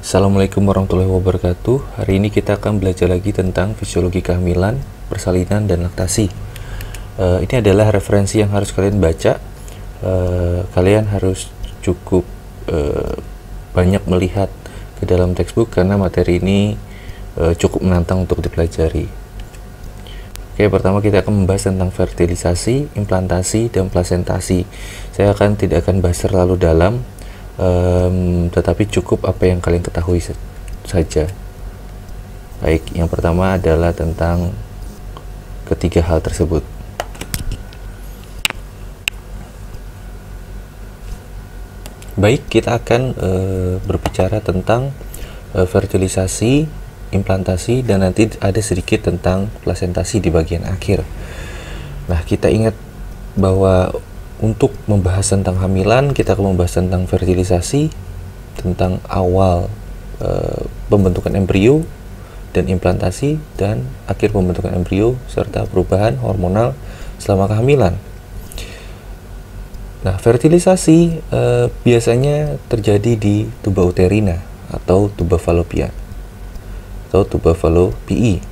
Assalamualaikum warahmatullahi wabarakatuh. Hari ini kita akan belajar lagi tentang fisiologi kehamilan, persalinan, dan laktasi. Ini adalah referensi yang harus kalian baca. Kalian harus cukup banyak melihat ke dalam textbook karena materi ini cukup menantang untuk dipelajari. Oke, pertama kita akan membahas tentang fertilisasi, implantasi, dan plasentasi. Saya tidak akan bahas terlalu dalam, tetapi cukup apa yang kalian ketahui saja. Baik, yang pertama adalah tentang ketiga hal tersebut. Baik, kita akan berbicara tentang fertilisasi, implantasi, dan nanti ada sedikit tentang plasentasi di bagian akhir. Nah, kita ingat bahwa untuk membahas tentang hamilan, kita akan membahas tentang fertilisasi, tentang awal pembentukan embrio dan implantasi, dan akhir pembentukan embrio serta perubahan hormonal selama kehamilan. Nah, fertilisasi biasanya terjadi di tuba uterina atau tuba falopia atau tuba falopii.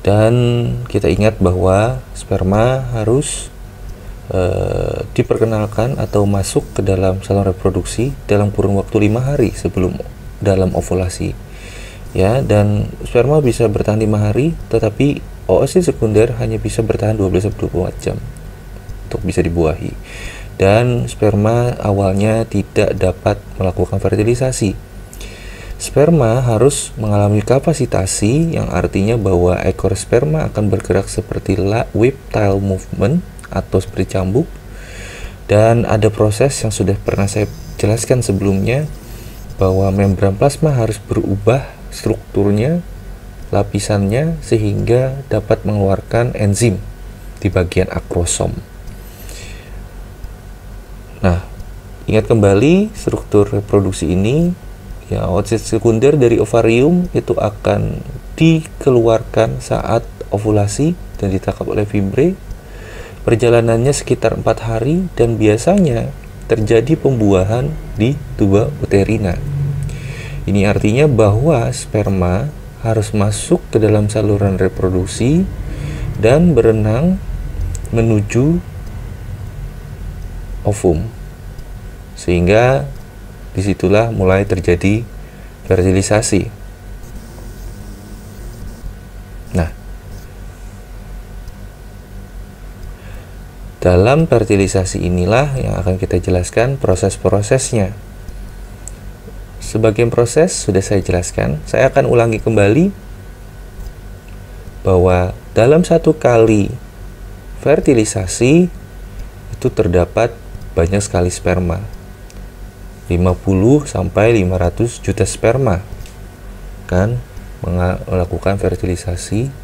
Dan kita ingat bahwa sperma harus diperkenalkan atau masuk ke dalam saluran reproduksi dalam kurun waktu 5 hari sebelum dalam ovulasi, ya. Dan sperma bisa bertahan 5 hari, tetapi oosit sekunder hanya bisa bertahan 12-24 jam untuk bisa dibuahi. Dan sperma awalnya tidak dapat melakukan fertilisasi. Sperma harus mengalami kapasitasi, yang artinya bahwa ekor sperma akan bergerak seperti whip tail movement atau seperti cambuk, dan ada proses yang sudah pernah saya jelaskan sebelumnya bahwa membran plasma harus berubah strukturnya, lapisannya, sehingga dapat mengeluarkan enzim di bagian akrosom. Nah, ingat kembali struktur reproduksi ini, ya, oosit sekunder dari ovarium itu akan dikeluarkan saat ovulasi dan ditangkap oleh fibre. Perjalanannya sekitar 4 hari dan biasanya terjadi pembuahan di tuba uterina. Ini artinya bahwa sperma harus masuk ke dalam saluran reproduksi dan berenang menuju ovum, sehingga disitulah mulai terjadi fertilisasi. Nah, dalam fertilisasi inilah yang akan kita jelaskan proses-prosesnya. Sebagian proses sudah saya jelaskan. Saya akan ulangi kembali bahwa dalam satu kali fertilisasi itu terdapat banyak sekali sperma. 50 sampai 500 juta sperma kan melakukan fertilisasi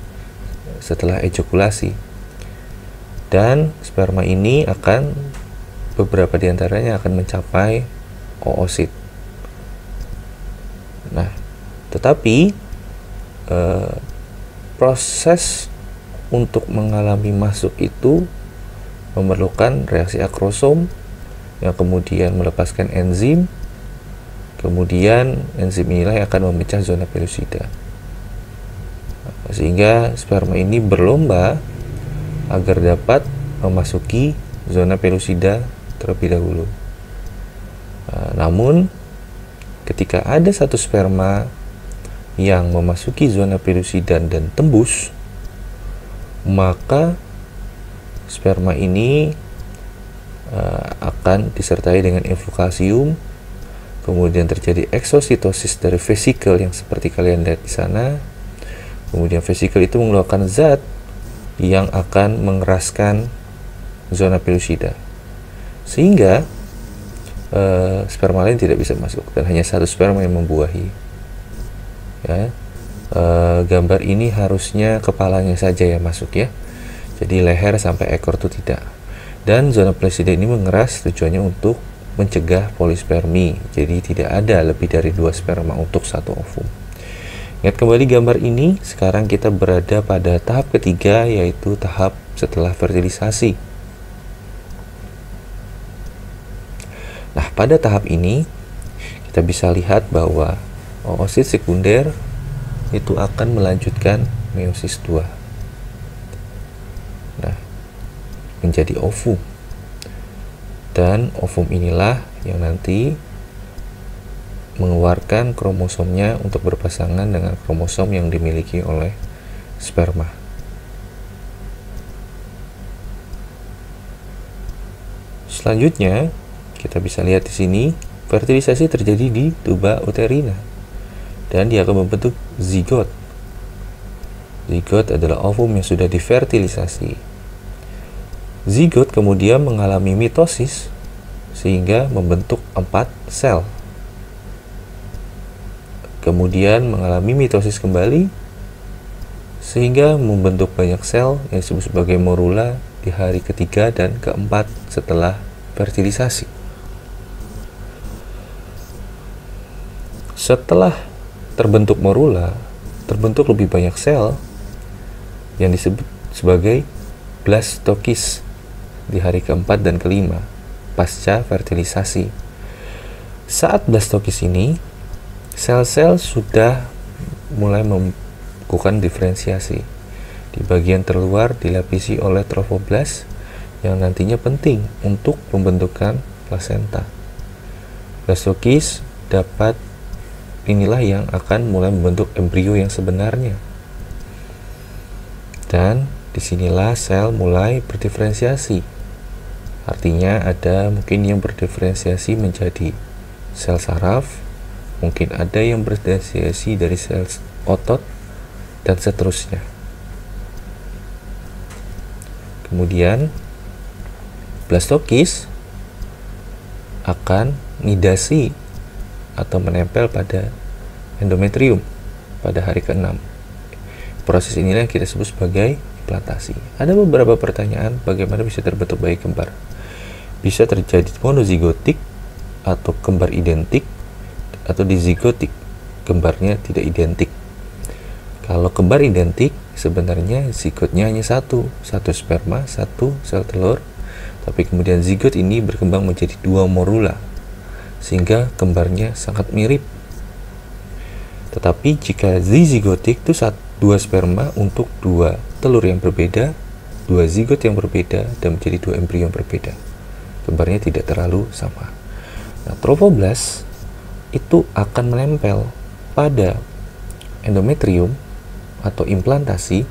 setelah ejakulasi. Dan sperma ini beberapa diantaranya akan mencapai oosit. Nah, tetapi proses untuk mengalami masuk itu memerlukan reaksi akrosom yang kemudian melepaskan enzim. Kemudian enzim inilah yang akan memecah zona pellucida, sehingga sperma ini berlomba agar dapat memasuki zona pellucida terlebih dahulu. Namun ketika ada satu sperma yang memasuki zona pellucida dan tembus, maka sperma ini akan disertai dengan evokasium, kemudian terjadi eksositosis dari vesikel yang seperti kalian lihat di sana. Kemudian vesikel itu mengeluarkan zat yang akan mengeraskan zona pellucida, sehingga sperma lain tidak bisa masuk dan hanya satu sperma yang membuahi, ya. Gambar ini harusnya kepalanya saja yang masuk, ya, jadi leher sampai ekor itu tidak. Dan zona pellucida ini mengeras tujuannya untuk mencegah polispermi, jadi tidak ada lebih dari 2 sperma untuk satu ovum. Ingat kembali gambar ini. Sekarang kita berada pada tahap ketiga, yaitu tahap setelah fertilisasi. Nah, pada tahap ini kita bisa lihat bahwa oosit sekunder itu akan melanjutkan meiosis 2. Nah, menjadi ovum. Dan ovum inilah yang nanti mengeluarkan kromosomnya untuk berpasangan dengan kromosom yang dimiliki oleh sperma. Selanjutnya, kita bisa lihat di sini, fertilisasi terjadi di tuba uterina dan dia akan membentuk zigot. Zigot adalah ovum yang sudah difertilisasi. Zigot kemudian mengalami mitosis sehingga membentuk 4 sel. Kemudian mengalami mitosis kembali sehingga membentuk banyak sel yang disebut sebagai morula di hari ketiga dan keempat setelah fertilisasi. Setelah terbentuk morula, terbentuk lebih banyak sel yang disebut sebagai blastokis di hari keempat dan kelima pasca fertilisasi. Saat blastokis ini, sel-sel sudah mulai melakukan diferensiasi. Di bagian terluar dilapisi oleh trofoblast yang nantinya penting untuk pembentukan plasenta. Blastokis inilah yang akan mulai membentuk embrio yang sebenarnya. Dan disinilah sel mulai berdiferensiasi. Artinya ada mungkin yang berdiferensiasi menjadi sel saraf, mungkin ada yang berdiferensiasi dari sel otot, dan seterusnya. Kemudian blastokis akan nidasi atau menempel pada endometrium pada hari ke-6. Proses inilah yang kita sebut sebagai implantasi. Ada beberapa pertanyaan bagaimana bisa terbentuk bayi kembar. Bisa terjadi monozigotik atau kembar identik, atau dizigotik, kembarnya tidak identik. Kalau kembar identik, sebenarnya zigotnya hanya satu sperma, satu sel telur, tapi kemudian zigot ini berkembang menjadi 2 morula, sehingga kembarnya sangat mirip. Tetapi jika dizigotik itu 2 sperma untuk 2 telur yang berbeda, 2 zigot yang berbeda, dan menjadi 2 embrio yang berbeda. Kembarnya tidak terlalu sama. Nah, trofoblast itu akan menempel pada endometrium atau implantasi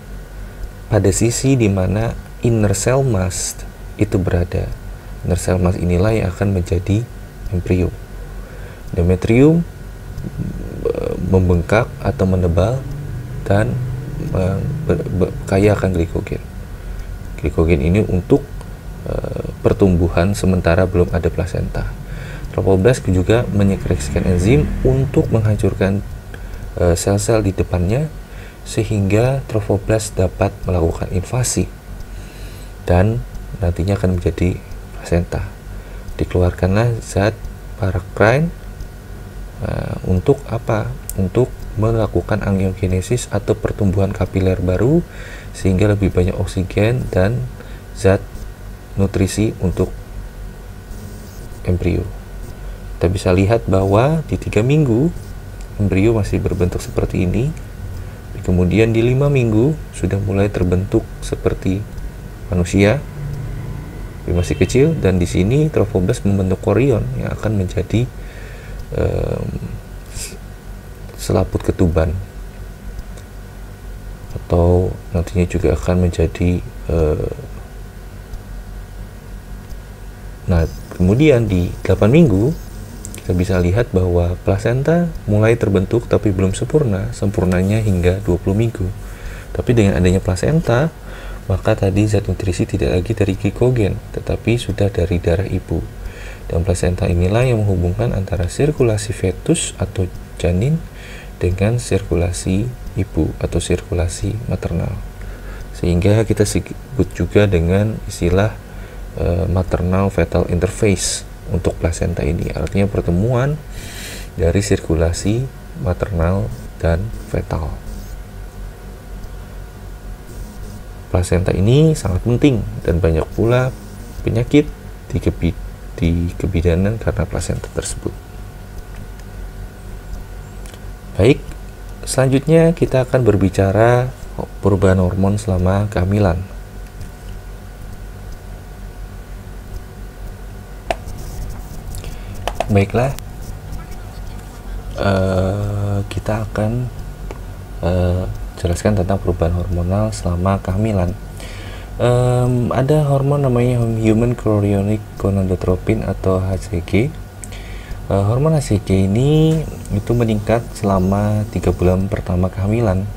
pada sisi di mana inner cell mass itu berada. Inner cell mass inilah yang akan menjadi embrio. Endometrium membengkak atau menebal dan kaya akan glikogen. Glikogen ini untuk pertumbuhan sementara belum ada plasenta. Trofoblast juga menyekresikan enzim untuk menghancurkan sel-sel di depannya sehingga trofoblast dapat melakukan invasi dan nantinya akan menjadi plasenta. Dikeluarkanlah zat paracrine untuk apa? Untuk melakukan angiogenesis atau pertumbuhan kapiler baru sehingga lebih banyak oksigen dan zat nutrisi untuk embrio. Kita bisa lihat bahwa di 3 minggu embrio masih berbentuk seperti ini. Kemudian di 5 minggu sudah mulai terbentuk seperti manusia, tapi masih kecil, dan di sini trofoblast membentuk korion yang akan menjadi selaput ketuban, atau nantinya juga akan menjadi nah kemudian di 8 minggu kita bisa lihat bahwa plasenta mulai terbentuk tapi belum sempurnanya hingga 20 minggu. Tapi dengan adanya plasenta, maka tadi zat nutrisi tidak lagi dari glikogen, tetapi sudah dari darah ibu. Dan plasenta inilah yang menghubungkan antara sirkulasi fetus atau janin dengan sirkulasi ibu atau sirkulasi maternal. Sehingga kita sebut juga dengan istilah maternal fetal interface untuk plasenta ini, artinya pertemuan dari sirkulasi maternal dan fetal. Plasenta ini sangat penting dan banyak pula penyakit di kebidanan karena plasenta tersebut. Baik, selanjutnya kita akan berbicara perubahan hormon selama kehamilan. Baiklah, kita akan jelaskan tentang perubahan hormonal selama kehamilan. Ada hormon namanya human chorionic gonadotropin atau HCG. Hormon HCG ini itu meningkat selama 3 bulan pertama kehamilan,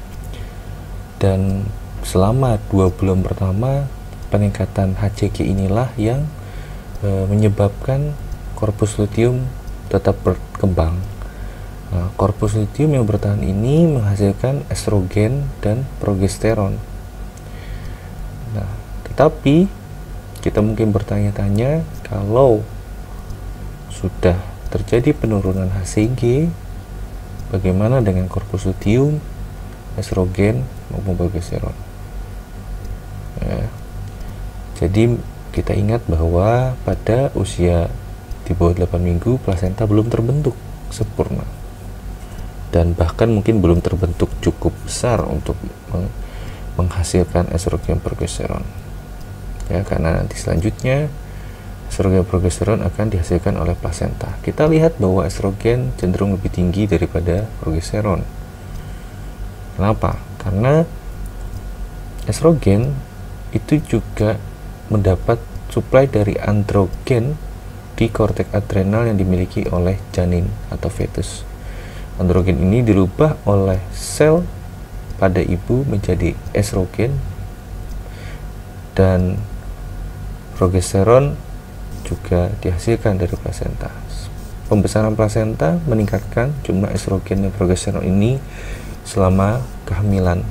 dan selama 2 bulan pertama peningkatan HCG inilah yang menyebabkan korpus luteum tetap berkembang. Korpus luteum yang bertahan ini menghasilkan estrogen dan progesteron. Nah, tetapi kita mungkin bertanya-tanya, kalau sudah terjadi penurunan HCG, bagaimana dengan korpus luteum, estrogen maupun progesteron? Ya. Jadi kita ingat bahwa pada usia di bawah 8 minggu plasenta belum terbentuk sempurna, dan bahkan mungkin belum terbentuk cukup besar untuk menghasilkan estrogen progesteron, ya, karena nanti selanjutnya estrogen progesteron akan dihasilkan oleh plasenta. Kita lihat bahwa estrogen cenderung lebih tinggi daripada progesteron. Kenapa? Karena estrogen itu juga mendapat suplai dari androgen di korteks adrenal yang dimiliki oleh janin atau fetus. Androgen ini dirubah oleh sel pada ibu menjadi estrogen, dan progesteron juga dihasilkan dari plasenta. Pembesaran plasenta meningkatkan jumlah estrogen dan progesteron ini selama kehamilan,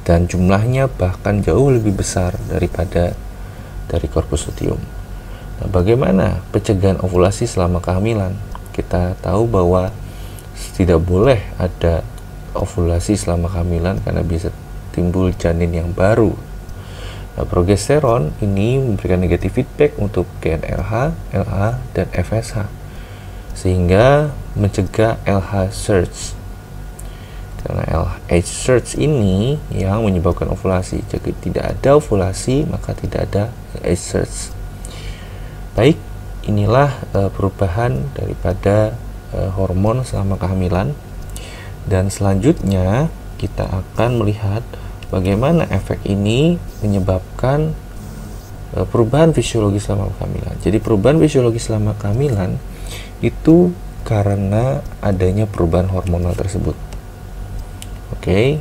dan jumlahnya bahkan jauh lebih besar daripada dari korpus luteum. Nah, bagaimana pencegahan ovulasi selama kehamilan? Kita tahu bahwa tidak boleh ada ovulasi selama kehamilan karena bisa timbul janin yang baru. Nah, progesteron ini memberikan negatif feedback untuk GnRH, LH, dan FSH, sehingga mencegah LH surge. Karena LH surge ini yang menyebabkan ovulasi. Jika tidak ada ovulasi, maka tidak ada LH surge. Baik, inilah perubahan daripada hormon selama kehamilan. Dan selanjutnya kita akan melihat bagaimana efek ini menyebabkan perubahan fisiologi selama kehamilan. Jadi perubahan fisiologi selama kehamilan itu karena adanya perubahan hormonal tersebut. Oke.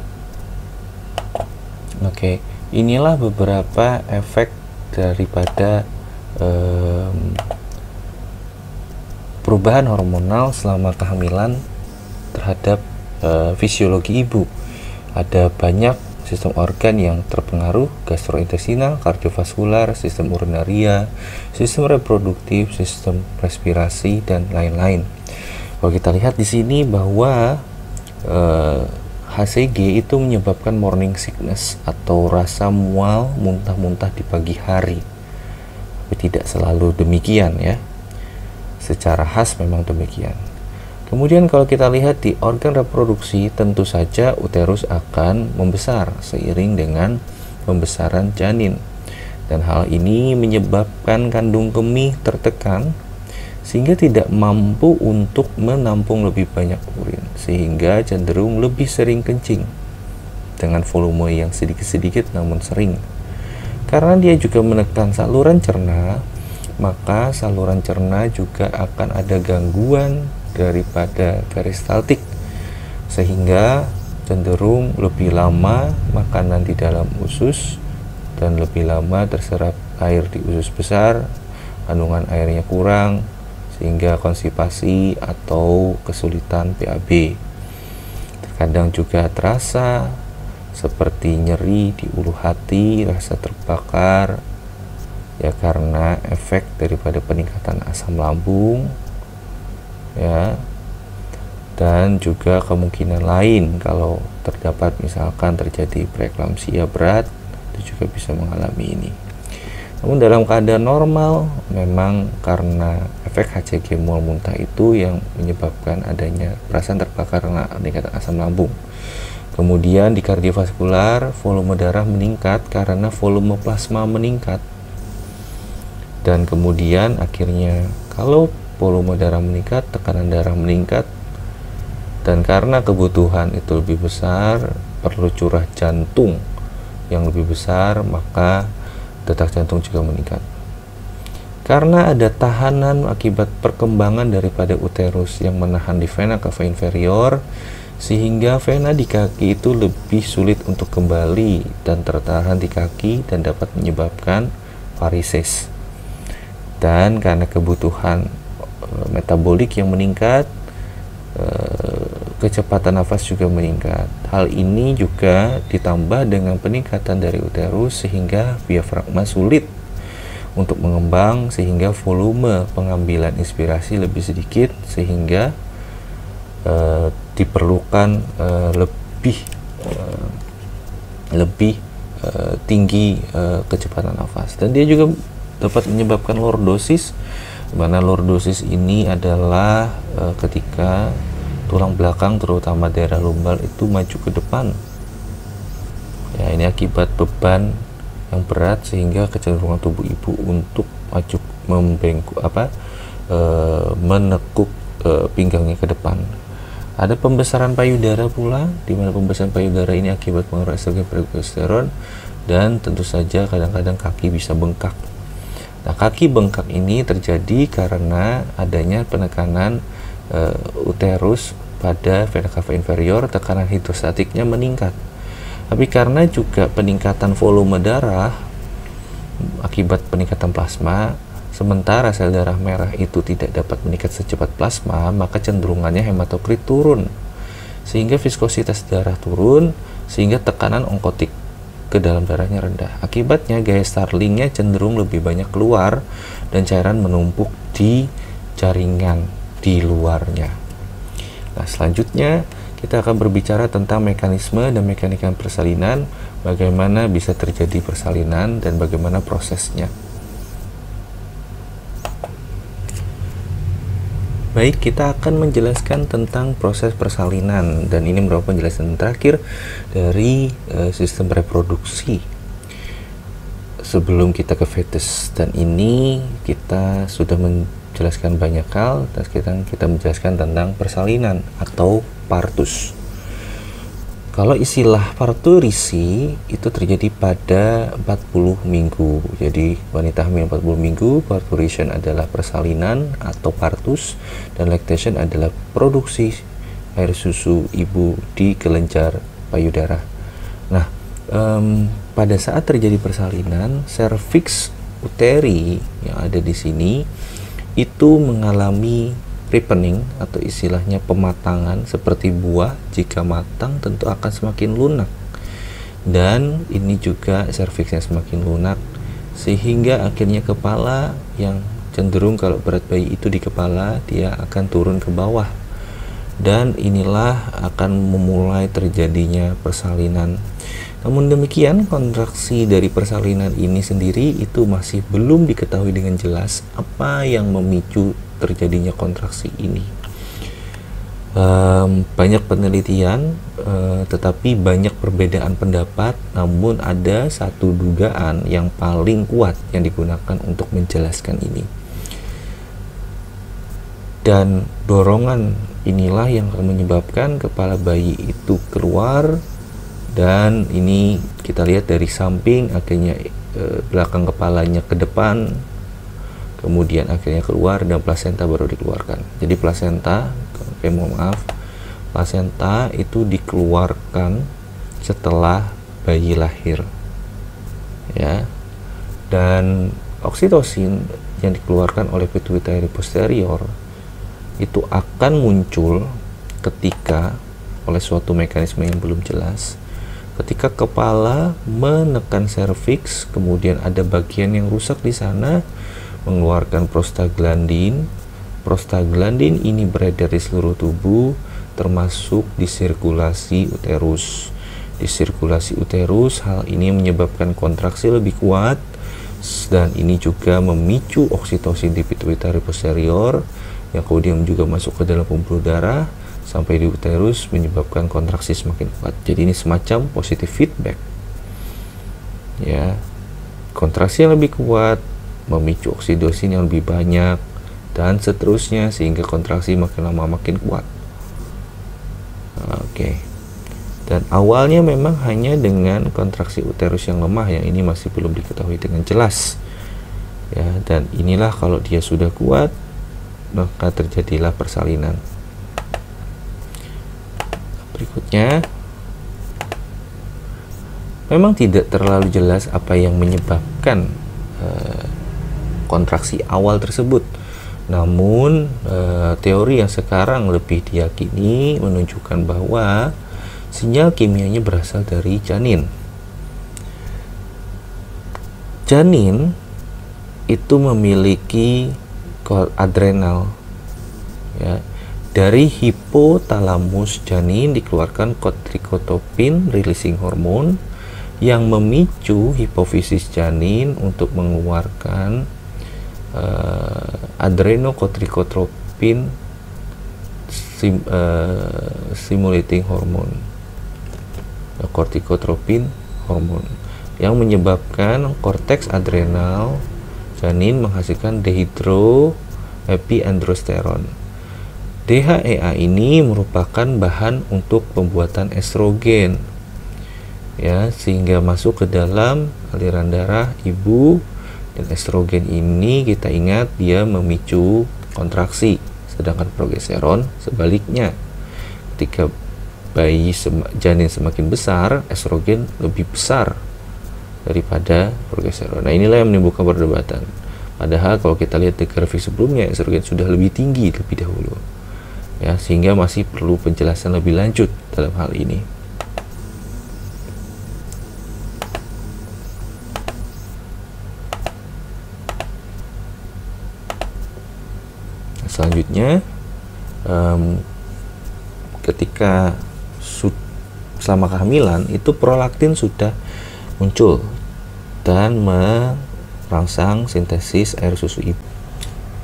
Inilah beberapa efek daripada perubahan hormonal selama kehamilan terhadap fisiologi ibu. Ada banyak sistem organ yang terpengaruh: gastrointestinal, kardiovaskular, sistem urinaria, sistem reproduktif, sistem respirasi, dan lain-lain. Kalau kita lihat di sini bahwa HCG itu menyebabkan morning sickness atau rasa mual, muntah-muntah di pagi hari. Tapi tidak selalu demikian, ya. Secara khas memang demikian. Kemudian kalau kita lihat di organ reproduksi, tentu saja uterus akan membesar seiring dengan pembesaran janin, dan hal ini menyebabkan kandung kemih tertekan sehingga tidak mampu untuk menampung lebih banyak urin, sehingga cenderung lebih sering kencing dengan volume yang sedikit-sedikit namun sering. Karena dia juga menekan saluran cerna, maka saluran cerna juga akan ada gangguan daripada peristaltik, sehingga cenderung lebih lama makanan di dalam usus dan lebih lama terserap air di usus besar, kandungan airnya kurang, sehingga konstipasi atau kesulitan PAB. Terkadang juga terasa seperti nyeri di ulu hati, rasa terbakar, ya, karena efek daripada peningkatan asam lambung, ya, dan juga kemungkinan lain kalau terdapat misalkan terjadi preeklamsia berat, itu juga bisa mengalami ini. Namun dalam keadaan normal, memang karena efek HCG mual muntah itu yang menyebabkan adanya perasaan terbakar karena peningkatan asam lambung. Kemudian di kardiovaskular, volume darah meningkat karena volume plasma meningkat. Dan kemudian akhirnya kalau volume darah meningkat, tekanan darah meningkat, dan karena kebutuhan itu lebih besar, perlu curah jantung yang lebih besar, maka detak jantung juga meningkat. Karena ada tahanan akibat perkembangan daripada uterus yang menahan di vena cava inferior, sehingga vena di kaki itu lebih sulit untuk kembali dan tertahan di kaki dan dapat menyebabkan varises. Dan karena kebutuhan metabolik yang meningkat, kecepatan nafas juga meningkat. Hal ini juga ditambah dengan peningkatan dari uterus sehingga diafragma sulit untuk mengembang, sehingga volume pengambilan inspirasi lebih sedikit, sehingga diperlukan lebih tinggi kecepatan nafas. Dan dia juga dapat menyebabkan lordosis, mana lordosis ini adalah ketika tulang belakang terutama daerah lumbar itu maju ke depan. Ya, ini akibat beban yang berat sehingga kecenderungan tubuh ibu untuk maju menekuk pinggangnya ke depan. Ada pembesaran payudara pula, di mana pembesaran payudara ini akibat pengaruh estrogen progesteron, dan tentu saja kadang-kadang kaki bisa bengkak. Nah, kaki bengkak ini terjadi karena adanya penekanan uterus pada vena cava inferior, tekanan hidrostatiknya meningkat. Tapi karena juga peningkatan volume darah akibat peningkatan plasma, sementara sel darah merah itu tidak dapat meningkat secepat plasma, maka cenderungannya hematokrit turun, sehingga viskositas darah turun, sehingga tekanan onkotik ke dalam darahnya rendah. Akibatnya gaya Starlingnya cenderung lebih banyak keluar dan cairan menumpuk di jaringan di luarnya. Nah, selanjutnya kita akan berbicara tentang mekanisme dan mekanika persalinan, bagaimana bisa terjadi persalinan dan bagaimana prosesnya. Baik, kita akan menjelaskan tentang proses persalinan, dan ini merupakan penjelasan terakhir dari sistem reproduksi sebelum kita ke fetus. Dan ini kita sudah menjelaskan banyak hal, dan sekarang kita menjelaskan tentang persalinan atau partus. Kalau istilah parturisi itu terjadi pada 40 minggu. Jadi wanita hamil 40 minggu, parturition adalah persalinan atau partus, dan lactation adalah produksi air susu ibu di kelenjar payudara. Nah, pada saat terjadi persalinan, serviks uteri yang ada di sini itu mengalami ripening atau istilahnya pematangan. Seperti buah, jika matang tentu akan semakin lunak, dan ini juga serviksnya semakin lunak, sehingga akhirnya kepala yang cenderung, kalau berat bayi itu di kepala, dia akan turun ke bawah, dan inilah akan memulai terjadinya persalinan. Namun demikian, kontraksi dari persalinan ini sendiri itu masih belum diketahui dengan jelas apa yang memicu terjadinya kontraksi ini. Banyak penelitian, tetapi banyak perbedaan pendapat, namun ada satu dugaan yang paling kuat yang digunakan untuk menjelaskan ini. Dan dorongan inilah yang akan menyebabkan kepala bayi itu keluar, dan ini kita lihat dari samping, akhirnya belakang kepalanya ke depan, kemudian akhirnya keluar, dan plasenta baru dikeluarkan. Jadi plasenta, plasenta itu dikeluarkan setelah bayi lahir, ya. Dan oksitosin yang dikeluarkan oleh pituitari posterior itu akan muncul ketika, oleh suatu mekanisme yang belum jelas, ketika kepala menekan serviks, kemudian ada bagian yang rusak di sana, mengeluarkan prostaglandin. Prostaglandin ini beredar di seluruh tubuh, termasuk di sirkulasi uterus. Di sirkulasi uterus, hal ini menyebabkan kontraksi lebih kuat, dan ini juga memicu oksitosin di pituitari posterior yang kemudian juga masuk ke dalam pembuluh darah sampai di uterus menyebabkan kontraksi semakin kuat. Jadi ini semacam positive feedback ya, kontraksi yang lebih kuat memicu oksitosin yang lebih banyak dan seterusnya sehingga kontraksi makin lama makin kuat. Oke. Dan awalnya memang hanya dengan kontraksi uterus yang lemah, yang ini masih belum diketahui dengan jelas ya, dan inilah kalau dia sudah kuat maka terjadilah persalinan. Berikutnya, memang tidak terlalu jelas apa yang menyebabkan kontraksi awal tersebut. Namun teori yang sekarang lebih diyakini menunjukkan bahwa sinyal kimianya berasal dari janin. Janin itu memiliki adrenal ya. Dari hipotalamus janin dikeluarkan kortikotropin releasing hormone yang memicu hipofisis janin untuk mengeluarkan adrenokortikotropin stimulating hormone, kortikotropin hormon, yang menyebabkan korteks adrenal janin menghasilkan dehydroepiandrosteron. DHEA ini merupakan bahan untuk pembuatan estrogen ya, sehingga masuk ke dalam aliran darah ibu, dan estrogen ini kita ingat dia memicu kontraksi, sedangkan progesteron sebaliknya. Ketika janin semakin besar, estrogen lebih besar daripada progesteron. Nah, inilah yang menimbulkan perdebatan. Padahal kalau kita lihat di grafik sebelumnya, estrogen sudah lebih tinggi lebih dahulu ya, sehingga masih perlu penjelasan lebih lanjut dalam hal ini. Selanjutnya, ketika selama kehamilan itu prolaktin sudah muncul dan merangsang sintesis air susu ibu.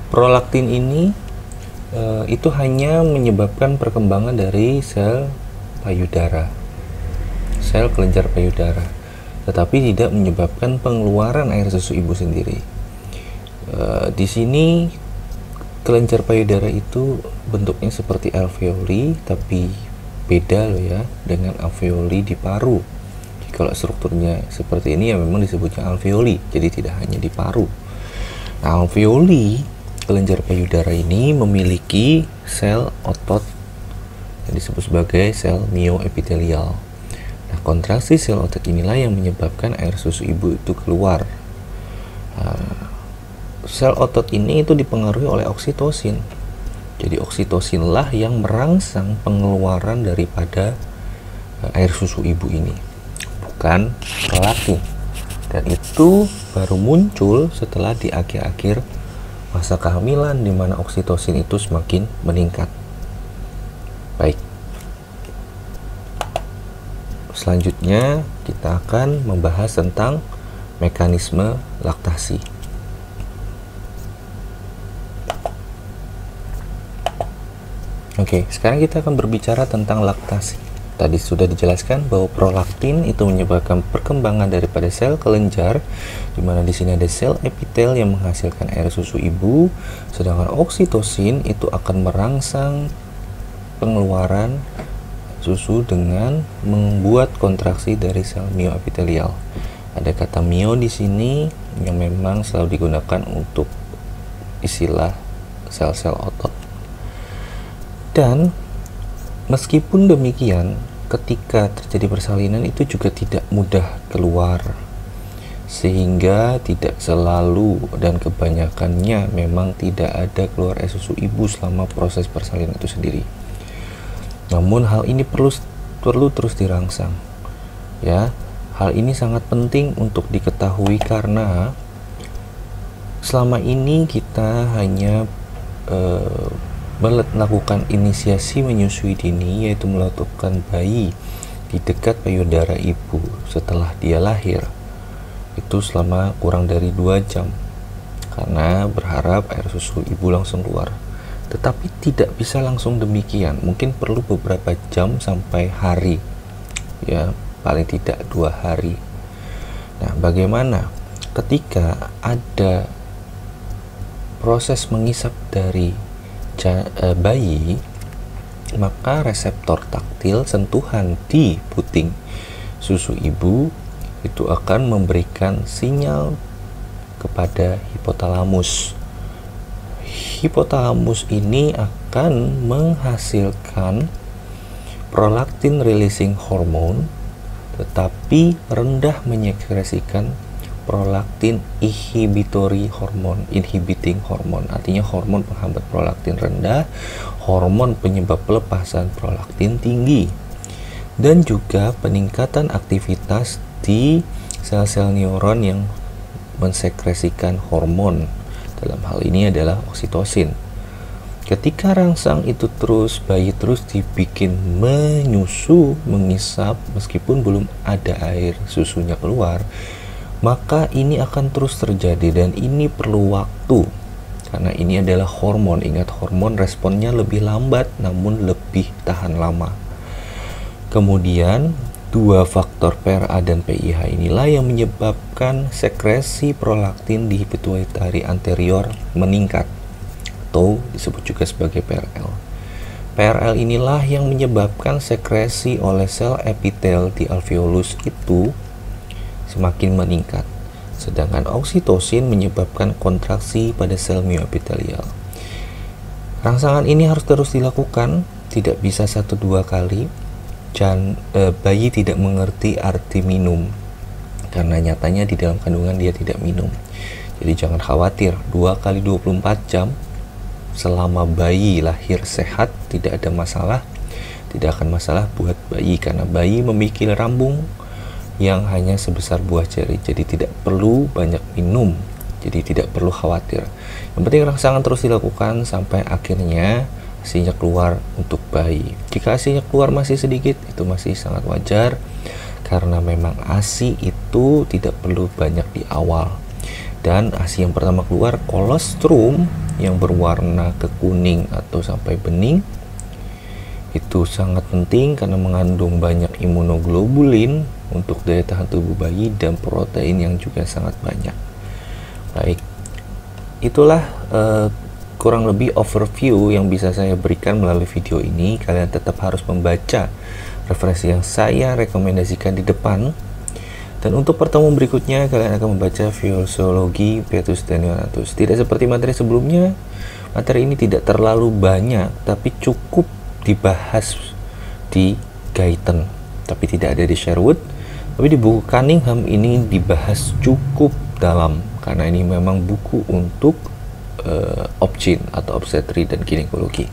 Prolaktin ini itu hanya menyebabkan perkembangan dari sel payudara, sel kelenjar payudara, tetapi tidak menyebabkan pengeluaran air susu ibu sendiri. Di sini kelenjar payudara itu bentuknya seperti alveoli, tapi beda loh ya dengan alveoli di paru. Jadi kalau strukturnya seperti ini ya memang disebutnya alveoli, jadi tidak hanya di paru. Nah, alveoli kelenjar payudara ini memiliki sel otot yang disebut sebagai sel mioepitelial. Nah, kontraksi sel otot inilah yang menyebabkan air susu ibu itu keluar. Sel otot ini itu dipengaruhi oleh oksitosin. Jadi oksitosinlah yang merangsang pengeluaran daripada air susu ibu ini, bukan prolaktin. Dan itu baru muncul setelah di akhir-akhir masa kehamilan, di mana oksitosin itu semakin meningkat. Baik. Selanjutnya kita akan membahas tentang mekanisme laktasi. Oke, sekarang kita akan berbicara tentang laktasi. Tadi sudah dijelaskan bahwa prolaktin itu menyebabkan perkembangan daripada sel kelenjar, di mana di sini ada sel epitel yang menghasilkan air susu ibu, sedangkan oksitosin itu akan merangsang pengeluaran susu dengan membuat kontraksi dari sel mioepitelial. Ada kata mio di sini yang memang selalu digunakan untuk istilah sel-sel otot. Dan meskipun demikian, ketika terjadi persalinan itu juga tidak mudah keluar, sehingga tidak selalu dan kebanyakannya memang tidak ada keluar air susu ibu selama proses persalinan itu sendiri. Namun hal ini perlu terus dirangsang ya. Hal ini sangat penting untuk diketahui karena selama ini kita hanya melakukan inisiasi menyusui dini, yaitu meletakkan bayi di dekat payudara ibu setelah dia lahir. itu selama kurang dari 2 jam, karena berharap air susu ibu langsung keluar. Tetapi tidak bisa langsung demikian, mungkin perlu beberapa jam sampai hari, ya paling tidak 2 hari. Nah, bagaimana ketika ada proses mengisap dari bayi, maka reseptor taktil sentuhan di puting susu ibu itu akan memberikan sinyal kepada hipotalamus. Hipotalamus ini akan menghasilkan prolaktin releasing hormone, tetapi rendah menyekresikan prolaktin inhibitory hormone, inhibiting hormone, artinya hormon penghambat prolaktin rendah, hormon penyebab pelepasan prolaktin tinggi, dan juga peningkatan aktivitas di sel-sel neuron yang mensekresikan hormon. Dalam hal ini adalah oksitosin. Ketika rangsang itu bayi terus dibikin menyusu, mengisap meskipun belum ada air susunya keluar, maka ini akan terus terjadi dan ini perlu waktu, karena ini adalah hormon. Ingat, hormon responnya lebih lambat namun lebih tahan lama. Kemudian 2 faktor PRA dan PIH inilah yang menyebabkan sekresi prolaktin di pituitari anterior meningkat, atau disebut juga sebagai PRL. PRL inilah yang menyebabkan sekresi oleh sel epitel di alveolus itu semakin meningkat, sedangkan oksitosin menyebabkan kontraksi pada sel mioepitelial. Rangsangan ini harus terus dilakukan, tidak bisa 1-2 kali. Dan bayi tidak mengerti arti minum, karena nyatanya di dalam kandungan dia tidak minum. Jadi jangan khawatir, 2 kali 24 jam selama bayi lahir sehat tidak ada masalah, tidak akan masalah buat bayi, karena bayi memiliki lambung yang hanya sebesar buah jari, jadi tidak perlu banyak minum, jadi tidak perlu khawatir. Yang penting rangsangan terus dilakukan sampai akhirnya ASI-nya keluar untuk bayi. Jika ASI-nya keluar masih sedikit, itu masih sangat wajar, karena memang ASI itu tidak perlu banyak di awal. Dan ASI yang pertama keluar, kolostrum yang berwarna kekuning atau sampai bening, itu sangat penting karena mengandung banyak imunoglobulin untuk daya tahan tubuh bayi dan protein yang juga sangat banyak. Baik, itulah kurang lebih overview yang bisa saya berikan melalui video ini. Kalian tetap harus membaca referensi yang saya rekomendasikan di depan. Dan untuk pertemuan berikutnya, kalian akan membaca fisiologi fetus dan neonatus. Tidak seperti materi sebelumnya, materi ini tidak terlalu banyak, tapi cukup dibahas di Guyton, tapi tidak ada di Sherwood. Tapi di buku Cunningham ini dibahas cukup dalam, karena ini memang buku untuk obgyn atau obstetri dan ginekologi.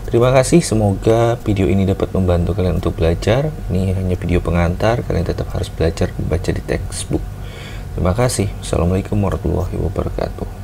Terima kasih, semoga video ini dapat membantu kalian untuk belajar. Ini hanya video pengantar, kalian tetap harus belajar membaca di textbook. Terima kasih. Assalamualaikum warahmatullahi wabarakatuh.